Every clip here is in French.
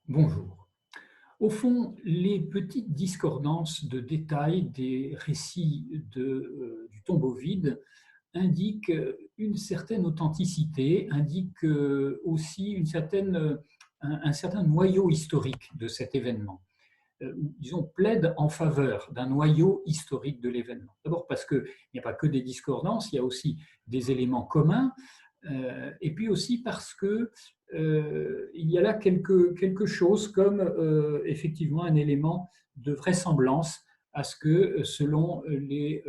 Bonjour. Au fond, les petites discordances de détails des récits du tombeau vide indiquent une certaine authenticité, indiquent aussi un certain noyau historique de cet événement. Disons, plaide en faveur d'un noyau historique de l'événement. D'abord parce qu'il n'y a pas que des discordances, il y a aussi des éléments communs, et puis aussi parce que il y a là quelque chose comme effectivement un élément de vraisemblance à ce que, selon les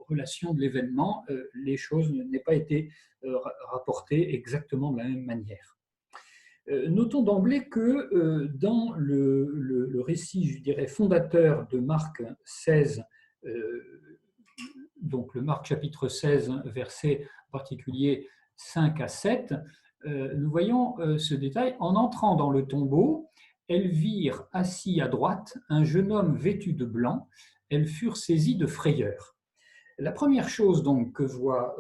relations de l'événement, les choses n'aient pas été rapportées exactement de la même manière. Notons d'emblée que dans le récit, je dirais, fondateur de Marc 16, donc le Marc chapitre 16, versets en particulier 5 à 7, nous voyons ce détail. En entrant dans le tombeau, elles virent assis à droite un jeune homme vêtu de blanc. Elles furent saisies de frayeur. La première chose donc que voient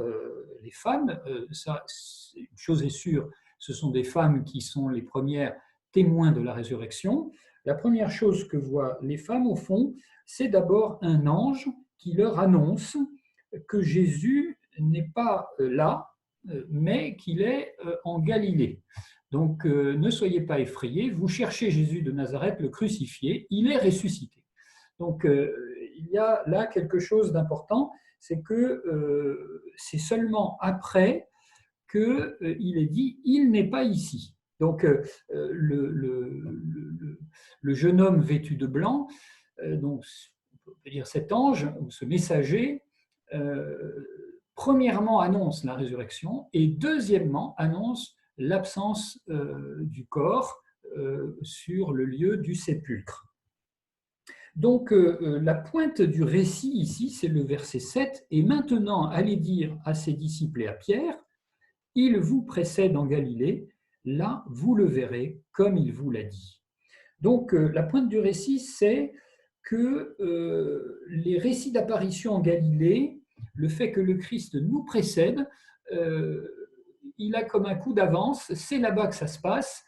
les femmes, une chose est sûre, ce sont des femmes qui sont les premières témoins de la résurrection. La première chose que voient les femmes, au fond, c'est d'abord un ange qui leur annonce que Jésus n'est pas là, mais qu'il est en Galilée. Donc ne soyez pas effrayés, vous cherchez Jésus de Nazareth, le crucifié, il est ressuscité. Donc il y a là quelque chose d'important, c'est que c'est seulement après qu'il est dit il n'est pas ici. Donc le jeune homme vêtu de blanc, donc on peut dire cet ange ou ce messager, premièrement annonce la résurrection et deuxièmement annonce l'absence du corps sur le lieu du sépulcre. Donc, la pointe du récit ici, c'est le verset 7. Et maintenant, allez dire à ses disciples et à Pierre, il vous précède en Galilée, là, vous le verrez comme il vous l'a dit. Donc, la pointe du récit, c'est que les récits d'apparition en Galilée, le fait que le Christ nous précède, il a comme un coup d'avance, c'est là-bas que ça se passe,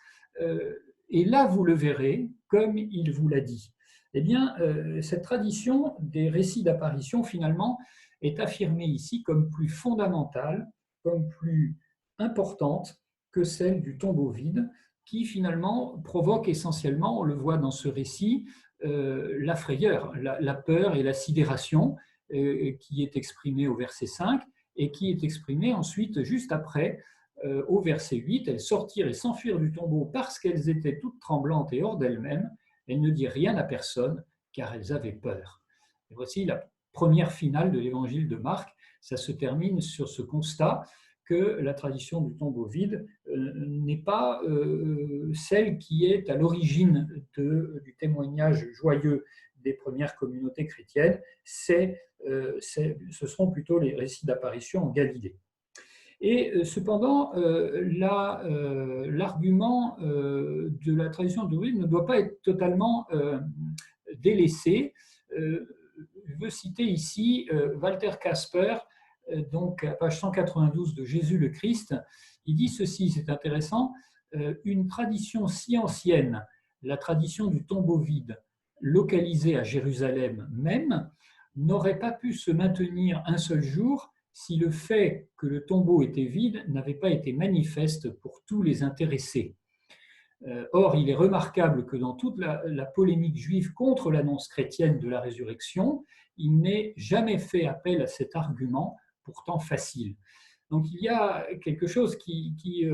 et là, vous le verrez comme il vous l'a dit. Eh bien, cette tradition des récits d'apparition, finalement, est affirmée ici comme plus fondamentale, comme plus importante que celle du tombeau vide, qui finalement provoque essentiellement, on le voit dans ce récit, la frayeur, la peur et la sidération qui est exprimée au verset 5 et qui est exprimée ensuite, juste après, au verset 8. Elles sortirent et s'enfuirent du tombeau parce qu'elles étaient toutes tremblantes et hors d'elles-mêmes. Elles ne dirent rien à personne, car elles avaient peur. Et voici la première finale de l'évangile de Marc. Ça se termine sur ce constat que la tradition du tombeau vide n'est pas celle qui est à l'origine du témoignage joyeux des premières communautés chrétiennes. Ce seront plutôt les récits d'apparition en Galilée. Et cependant, l'argument de la tradition du tombeau vide ne doit pas être totalement délaissé. Je veux citer ici Walter Kasper, donc à page 192 de Jésus le Christ. Il dit ceci, c'est intéressant, une tradition si ancienne, la tradition du tombeau vide, localisée à Jérusalem même, n'aurait pas pu se maintenir un seul jour si le fait que le tombeau était vide n'avait pas été manifeste pour tous les intéressés. Or, il est remarquable que dans toute la polémique juive contre l'annonce chrétienne de la résurrection, il n'est jamais fait appel à cet argument, pourtant facile. Donc il y a quelque chose qui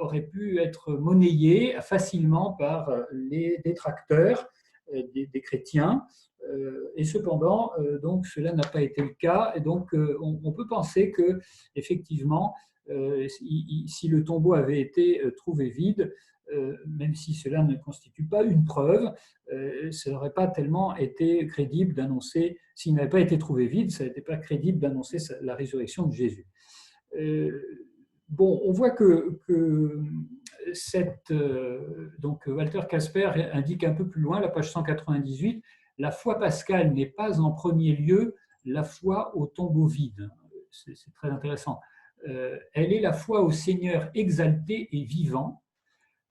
aurait pu être monnayé facilement par les détracteurs des chrétiens, et cependant, donc cela n'a pas été le cas, et donc on peut penser que effectivement, si le tombeau avait été trouvé vide, même si cela ne constitue pas une preuve, ça n'aurait pas tellement été crédible d'annoncer, s'il n'avait pas été trouvé vide, ça n'était pas crédible d'annoncer la résurrection de Jésus. Bon, on voit que donc Walter Kasper indique un peu plus loin, la page 198, la foi pascale n'est pas en premier lieu la foi au tombeau vide. C'est très intéressant. Elle est la foi au Seigneur exalté et vivant,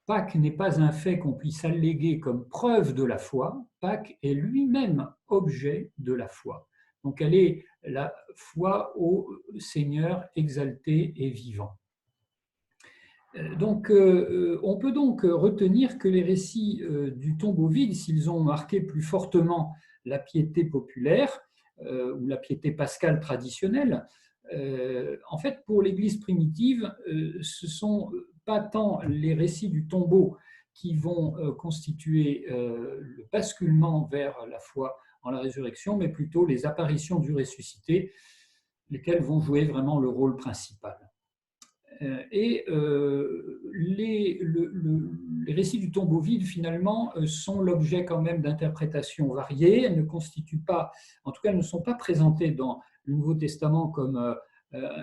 Pâques n'est pas un fait qu'on puisse alléguer comme preuve de la foi. Pâques est lui-même objet de la foi. Donc elle est la foi au Seigneur exalté et vivant. Donc, on peut donc retenir que les récits du tombeau vide, s'ils ont marqué plus fortement la piété populaire ou la piété pascale traditionnelle, en fait, pour l'Église primitive, ce ne sont pas tant les récits du tombeau qui vont constituer le basculement vers la foi en la résurrection, mais plutôt les apparitions du ressuscité, lesquelles vont jouer vraiment le rôle principal. Et les récits du tombeau vide, finalement, sont l'objet quand même d'interprétations variées. Elles ne constituent pas, en tout cas, elles ne sont pas présentées dans le Nouveau Testament comme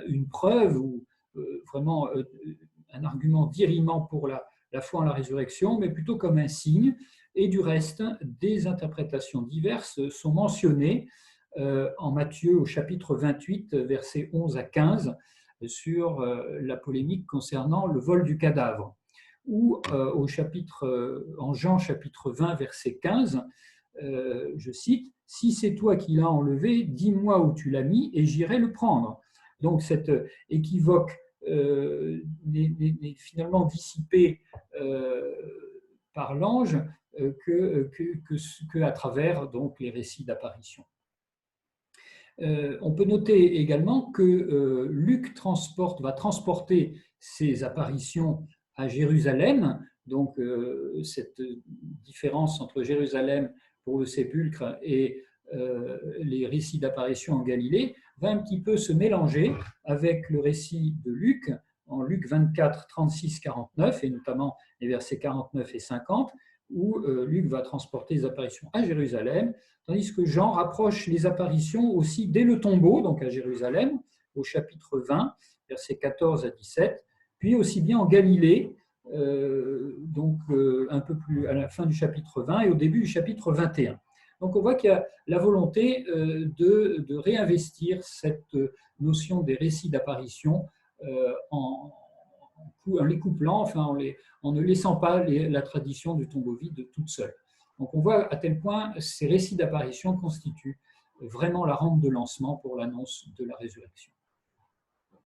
une preuve ou vraiment un argument dirimant pour la foi en la résurrection, mais plutôt comme un signe. Et du reste, des interprétations diverses sont mentionnées en Matthieu au chapitre 28, versets 11 à 15, sur la polémique concernant le vol du cadavre, ou en Jean chapitre 20, verset 15, je cite, « Si c'est toi qui l'as enlevé, dis-moi où tu l'as mis et j'irai le prendre ». Donc cet équivoque n'est finalement dissipé par l'ange que à travers donc, les récits d'apparition. On peut noter également que Luc va transporter ses apparitions à Jérusalem, donc cette différence entre Jérusalem pour le sépulcre et les récits d'apparition en Galilée va un petit peu se mélanger avec le récit de Luc, en Luc 24, 36, 49, et notamment les versets 49 et 50, où Luc va transporter les apparitions à Jérusalem, tandis que Jean rapproche les apparitions aussi dès le tombeau, donc à Jérusalem, au chapitre 20, versets 14 à 17, puis aussi bien en Galilée, donc un peu plus à la fin du chapitre 20 et au début du chapitre 21. Donc on voit qu'il y a la volonté de réinvestir cette notion des récits d'apparition en les couplant, enfin en ne laissant pas la tradition du tombeau vide toute seule. Donc on voit à tel point ces récits d'apparition constituent vraiment la rampe de lancement pour l'annonce de la résurrection.